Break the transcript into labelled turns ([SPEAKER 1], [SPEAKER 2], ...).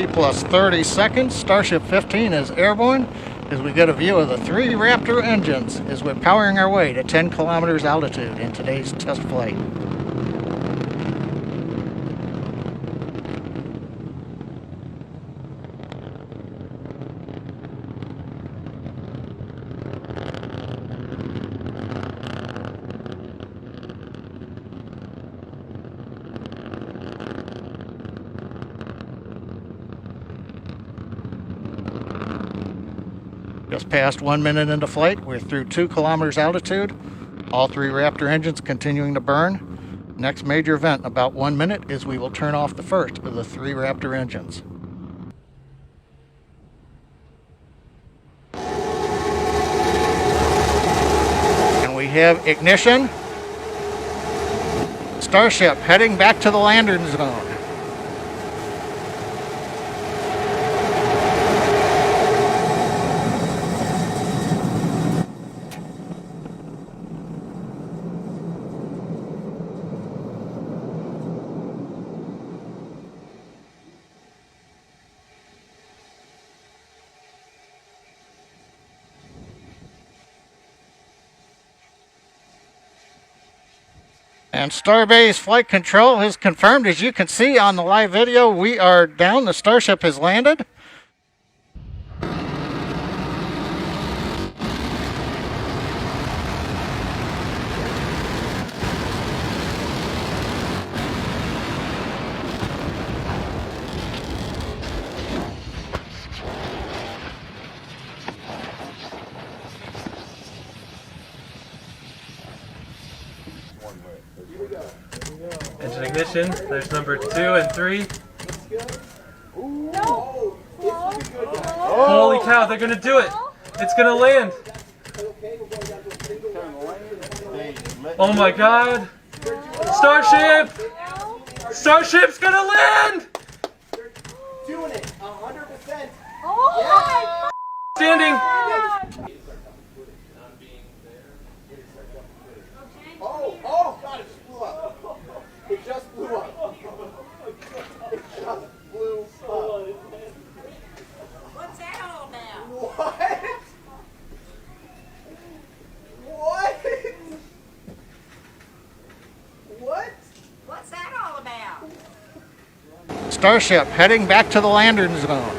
[SPEAKER 1] plus 30 seconds, Starship 15 is airborne as we get a view of the 3 Raptor engines as we're powering our way to 10 kilometers altitude in today's test flight. Just past 1 minute into flight, we're through 2 kilometers altitude. All 3 Raptor engines continuing to burn. Next major event, about 1 minute, is we will turn off the first of the 3 Raptor engines. And we have ignition. Starship heading back to the landing zone. And Starbase Flight Control has confirmed, as you can see on the live video, we are down. The Starship has landed.
[SPEAKER 2] Engine ignition. There's number 2 and 3.
[SPEAKER 3] No.
[SPEAKER 2] Holy cow, they're gonna do it! It's gonna land! Oh my god! Starship! Starship's gonna land!
[SPEAKER 3] Doing it 100%.
[SPEAKER 4] Oh
[SPEAKER 2] Standing!
[SPEAKER 3] Oh, God, it just blew up. It just blew up. It just blew up.
[SPEAKER 4] What's that all about?
[SPEAKER 3] What? What? What?
[SPEAKER 4] What's that all about?
[SPEAKER 1] Starship heading back to the landing zone.